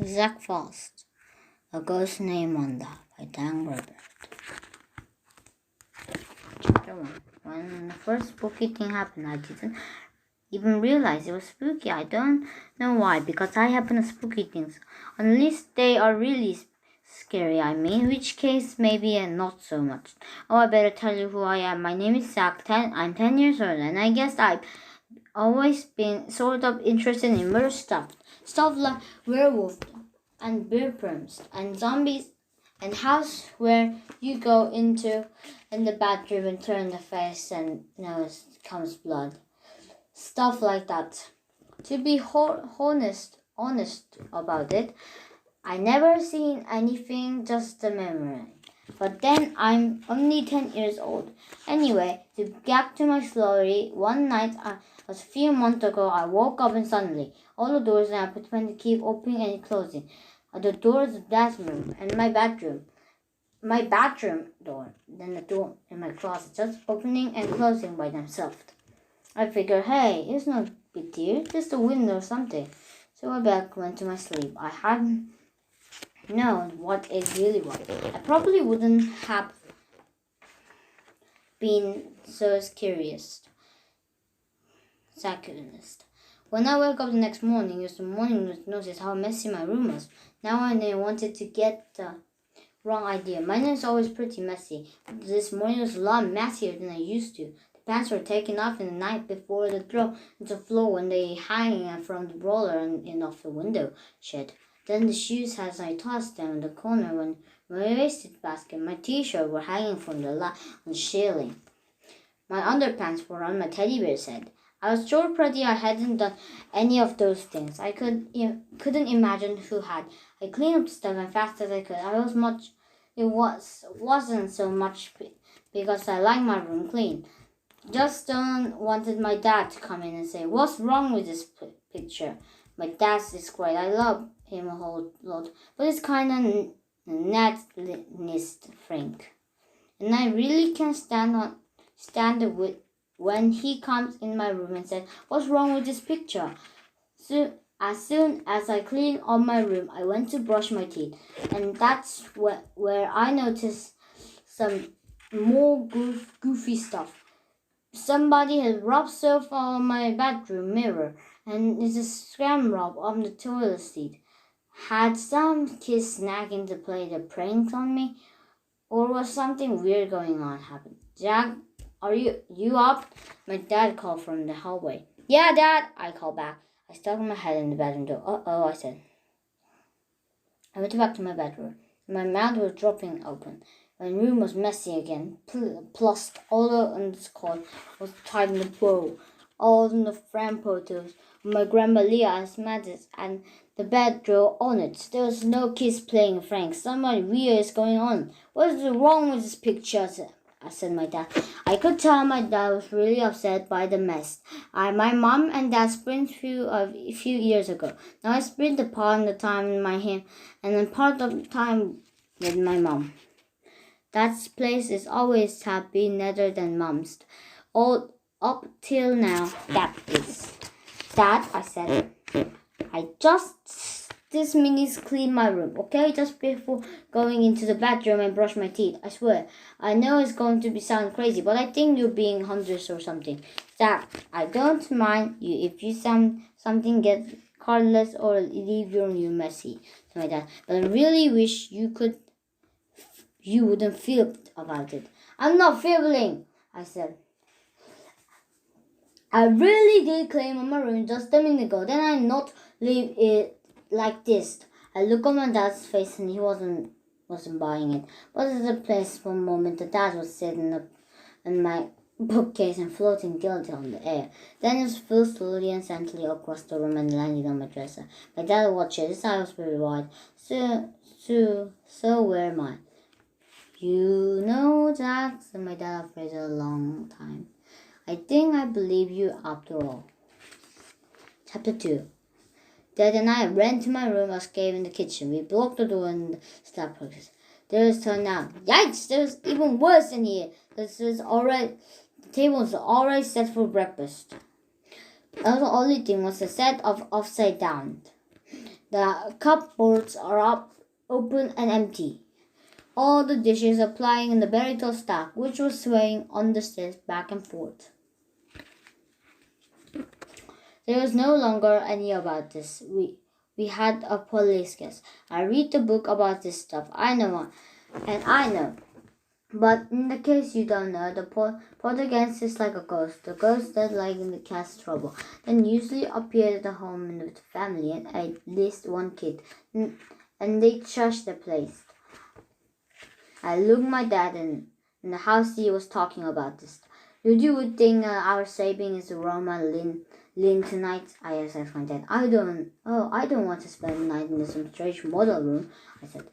Zack A Ghost Named Wanda by Robert. Chapter 1. When the first spooky thing happened, I didn't even realize it was spooky. I don't know why, because I happen to spooky things. Unless they are really scary, in which case maybe not so much. Oh, I better tell you who I am. My name is Zack. I'm 10 years old, and I guess I've always been sort of interested in weird stuff. Stuff like werewolves and bear prints and zombies and house where you go into in the bathroom and turn the face and nose comes blood. Stuff like that. To be honest about it, I never seen anything, just the memory. But then I'm only 10 years old. Anyway, to get to my story, one night a few months ago, I woke up and suddenly all the doors and I pretend to keep opening and closing. The doors of the bathroom and my bedroom door, then the door in my closet, just opening and closing by themselves. I figured, hey, it's no big deal, just a window or something. So I back went to my sleep. I hadn't known what it really was. I probably wouldn't have been so curious. When I woke up the next morning, it was the morning to notice how messy my room was. Now I wanted to get the wrong idea. Mine is always pretty messy. This morning was a lot messier than I used to. The pants were taken off in the night before the throw into the floor when they hanging from the roller and off the window shed. Then the shoes as I tossed them in the corner when my waste basket. My t-shirt were hanging from the on the ceiling. My underpants were on my teddy bear's head. I was so pretty I hadn't done any of those things. I couldn't imagine who had. I cleaned up stuff as fast as I could. Wasn't so much because I like my room clean. Just don't wanted my dad to come in and say, "What's wrong with this picture?" My dad is great. I love him a whole lot, but it's kind of netlist Frank, and I really can't stand it with. When he comes in my room and says, "What's wrong with this picture?" So, as soon as I cleaned up my room, I went to brush my teeth. And that's where I noticed some more goofy stuff. Somebody had rubbed soap on my bedroom mirror, and it's a scram rub on the toilet seat. Had some kids snagging to play the pranks on me? Or was something weird going on happen? Jack, are you up? My dad called from the hallway. Yeah, Dad, I called back. I stuck my head in the bedroom door. Uh-oh, I said. I went back to my bedroom. My mouth was dropping open. My room was messy again. Plus, all the cord was tied in a bow. All the frame photos of my grandma Leah's mattress and the bed drawer on it. There was no kids playing Frank. Something weird is going on. What is wrong with this picture? I said my dad. I could tell my dad was really upset by the mess. My mom and dad spent a few years ago. Now I spent the part of the time in my home and then part of the time with my mom. That place is always happy, better than mom's. All up till now, that is. Dad, I said, I just this minute clean my room, okay? Just before going into the bathroom and brush my teeth. I swear. I know it's going to sound crazy, but I think you're being hundreds or something. Zack, I don't mind you if you something gets careless or leave your room messy. Like that. But I really wish you wouldn't feel about it. I'm not feeling, I said. I really did clean my room just a minute ago. Then I not leave it like this. I looked at my dad's face and he wasn't buying it. But at the place for a moment, the dad was sitting up in my bookcase and floating guilty on the air. Then it flew slowly and gently across the room and landed on my dresser. My dad watched it. His eyes was very wide. So where am I? You know, Jack, said my dad after a long time. I think I believe you after all. Chapter 2. Dad and I ran to my room, escaped in the kitchen. We blocked the door and stopped process. There was turned out. Yikes! There was even worse in here. The table was already set for breakfast. The only thing was a set of upside down. The cupboards are up, open and empty. All the dishes are lying in the very tall stack, which was swaying on the stairs back and forth. There was no longer any about this. We had a police case. I read the book about this stuff. I know. But in the case you don't know, the poltergeist is like a ghost. The ghost that like in the cat's trouble. Then usually appeared at the home with the family and at least one kid. And they trashed the place. I looked my dad in the house. He was talking about this. You would think our saving is Roma Lynn tonight. I asked my dad. I don't want to spend the night in some strange model room. I said.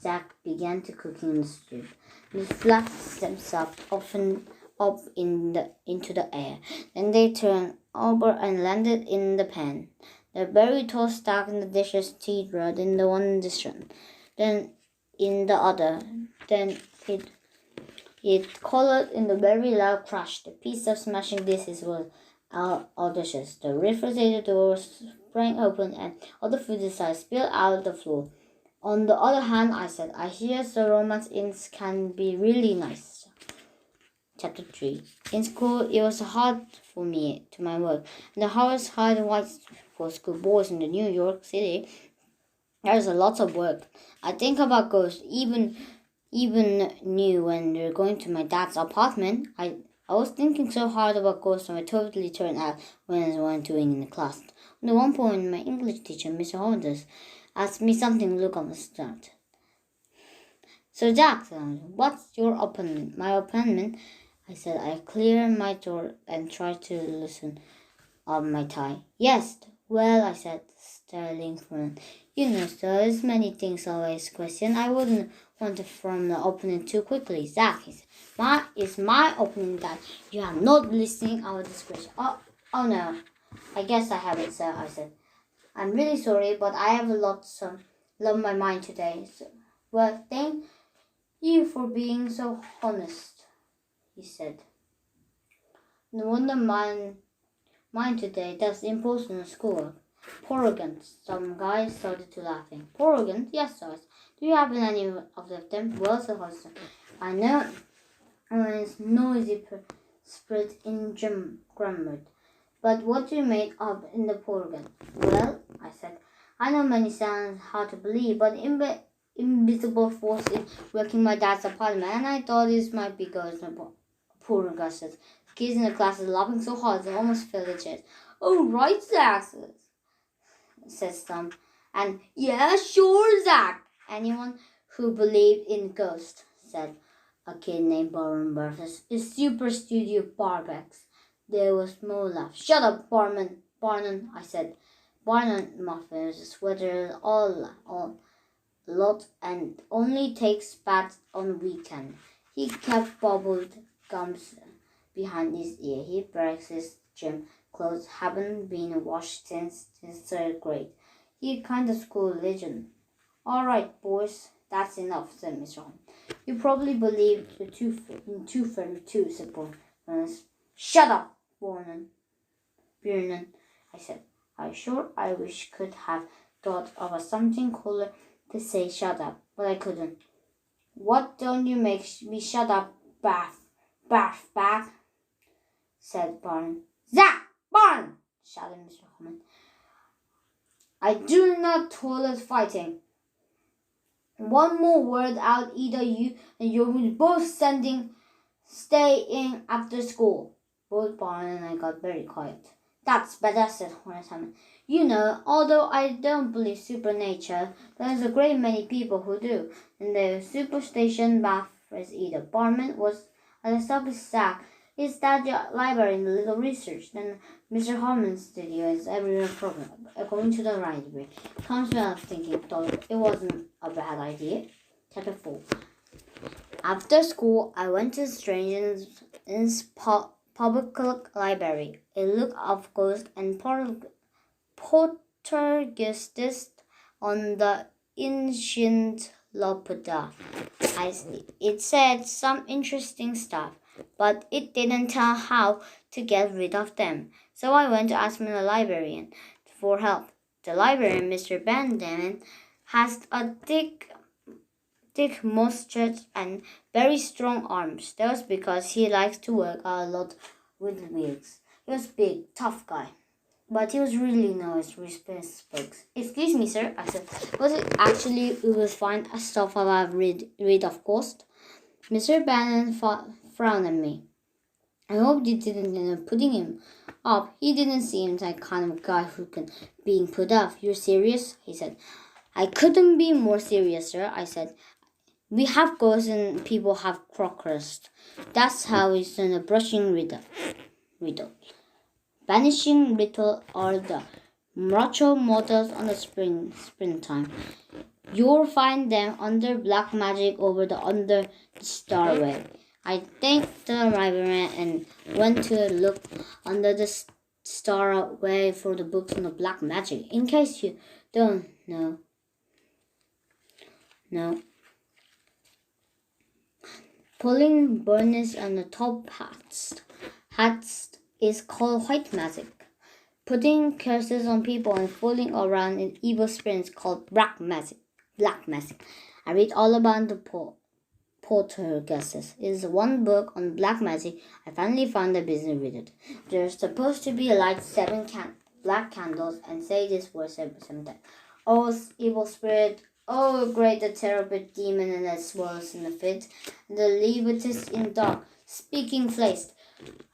Zack began to cooking in the stew. He flapped themselves often up into the air. Then they turned over and landed in the pan. The very tall stack in the dishes teetered in the one direction, then in the other. Then it colored in the very loud crash. The piece of smashing dishes was audacious. The refrigerator door sprang open and all the food inside spilled out the floor. On the other hand, I said, I hear the romance inns can be really nice. Chapter 3. In school, it was hard for me to my work. And the hours hard white for school boys in the New York City. There's a lot of work. I think about ghosts, even new when they're going to my dad's apartment. I was thinking so hard about ghosts and I totally turned out when I was doing in the class. At one point, my English teacher, Mr. Holmes, asked me something look on the start. So Jack, what's your opinion? My opinion? I said. I cleared my throat and tried to loosen up my tie. Yes, well, I said, starting from. You know, so there's many things always question. I wouldn't want to form the opinion too quickly. Zack, he said. It's my opinion that you are not listening our discretion. Oh no, I guess I haven't, sir, I said. I'm really sorry, but I have a lot on my mind today. So, well, thank you for being so honest, he said. No wonder mine today. That's important schoolwork. Porrigan. Some guys started to laughing. Porrigan? Yes, sir. Do you have any of them? Well, said Hudson. I know it's noisy spread in grammar. But what do you make of in the Porrigan? Well, I said, I know many sounds hard to believe, but invisible force is working my dad's apartment, and I thought this might be ghosts. Porrigan said. Kids in the class are laughing so hard they almost fell their chairs. Oh, right, Zack, said some. And yeah, sure, Zack. Anyone who believed in ghosts, said a kid named Barnum versus a super studio Barbex. There was more laugh. Shut up, Barnum, I said. Barnum muffins sweater all lot and only takes baths on weekend. He kept bubbled gums behind his ear. He breaks his gym clothes haven't been washed since third grade. He kind of school legend. All right, boys, that's enough, said Mr. Holmes. You probably believe the 232, said Barnum. Shut up, Barnum, I said. I wish could have thought of something cooler to say shut up, but I couldn't. What don't you make me shut up, back, said Barnum. Zack, Barnum, shouted Mr. Holmes. I do not tolerate fighting. One more word out, either you and you will both stay in after school. Both Barnum and I got very quiet. That's better, said Horace Hammond. You know, although I don't believe supernature, there's a great many people who do. And the superstition baffles either. Barnum was at the subway sack. Is that your library in the little research? Then Mr. Harmon's studio is everywhere program. According to the library. Comes when I was thinking, thought it wasn't a bad idea. Chapter 4. After school, I went to Strange's public library. A look of ghost and poltergeist on the ancient Lopoda. It said some interesting stuff, but it didn't tell how to get rid of them. So I went to ask the librarian for help. The librarian, Mr. Benjamin, has a thick mustache and very strong arms. That was because he likes to work a lot with wigs. He was a big, tough guy. But he was really nice with his books. Excuse me, sir, I said. Was it actually you will find stuff I've read of Ghost? Mr. Bannon frowned at me. I hope you didn't end up putting him up. He didn't seem like the kind of guy who can being put off. You're serious? He said. I couldn't be more serious, sir, I said. We have ghosts and people have crockers. That's how it's in a brushing riddle. Vanishing ritual or the macho models on the springtime. You'll find them under black magic under the starway. I thanked the librarian and went to look under the starway for the books on the black magic. In case you don't know. No. Pulling burners on the top hats is called white magic. Putting curses on people and fooling around in evil spirits called black magic. I read all about the poltergeists. It is one book on black magic. I finally found the business with it. There's supposed to be light 7 black candles and say this word 7 times. Oh, evil spirit. Oh, great, the terrible demon and that swirls in the fit. The levitus in dark, speaking place.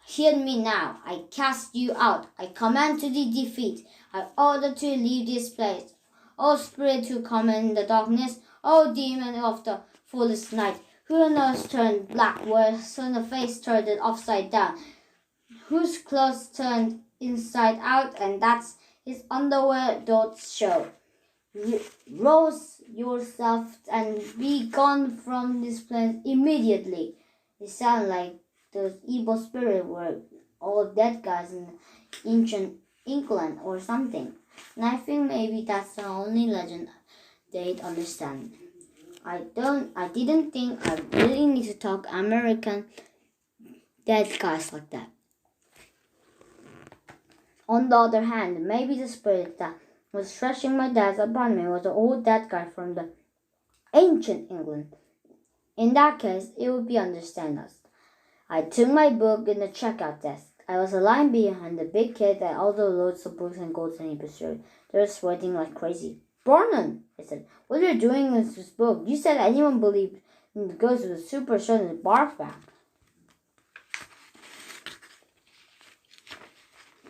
Hear me now. I cast you out. I command to the defeat. I order to leave this place. O spirit who come in the darkness. O demon of the foolish night. Who knows turned black, whereas the face turned it upside down. Whose clothes turned inside out, and that's his underwear don't show. Rouse yourself and be gone from this place immediately. It sounds like those evil spirits were all dead guys in ancient England or something. And I think maybe that's the only legend they'd understand. I didn't think I really need to talk American dead guys like that. On the other hand, maybe the spirit that was thrashing my dad's apartment was the old dead guy from the ancient England. In that case, it would be understandable. I took my book in the checkout desk. I was a line behind the big kid that all the loads of books and goats and episodes. They were sweating like crazy. Vernon, I said, what are you doing with this book? You said anyone believed in the ghost was a super sudden barf back.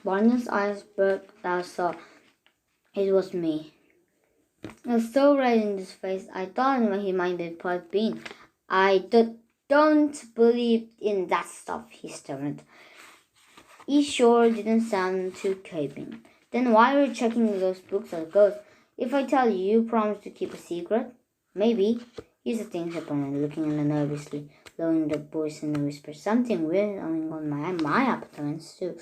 Vernon's eyes broke. I saw it was me. I was so red in his face. I thought he might be part being. I don't believe in that stuff, he stammered. He sure didn't sound too caving. Then why are you checking those books or ghosts? If I tell you, you promise to keep a secret? Maybe. Here's the thing, said Bernard, looking at her nervously, lowering the voice in a whisper. Something weird going on my apartments too.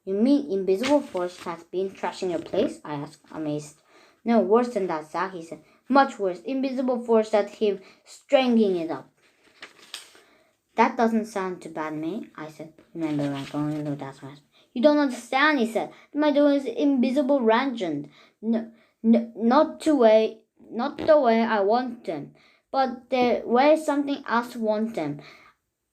You mean invisible force has been trashing your place? I asked, amazed. No, worse than that, Zack, he said. Much worse. Invisible force that him strangling it up. That doesn't sound too bad, mate, I said. Remember when going into that house? You don't understand, he said. My door is invisible ranchant. No, not the way I want them, but the way something else wants them.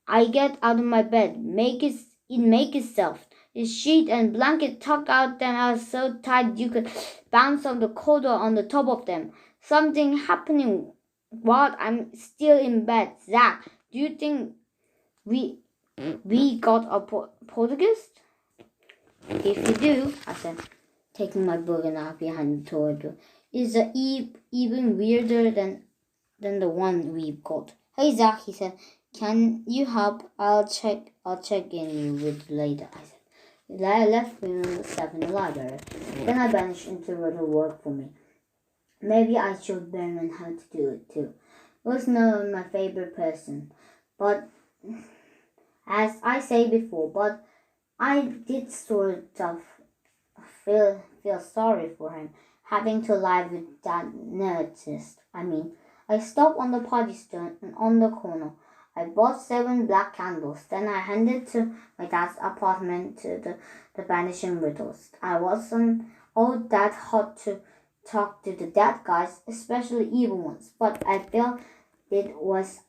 I get out of my bed, make itself. The sheet and blanket tuck out them out so tight you could bounce off the corridor on the top of them. Something happening while I'm still in bed. Zack, do you think we got a poltergeist? If you do, I said, taking my book and out behind the toilet door, is the even weirder than the one we've got. Hey Zack, he said, can you help? I'll check in with you later, I said. I left myself in the library. Then I vanished into little work for me. Maybe I should learn how to do it too. It was not my favorite person, but as I say before, but I did sort of feel sorry for him, having to lie with that nerdist. I stopped on the party stone and on the corner. I bought 7 black candles. Then I handed to my dad's apartment to the vanishing riddles. I wasn't all that hot to talk to the dead guys, especially evil ones, but I felt it was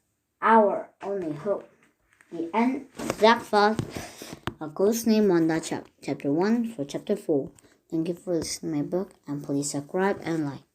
our only hope. The end. Zack found A Ghost Named Wanda, chapter 1 for chapter 4. Thank you for listening to my book, and please subscribe and like.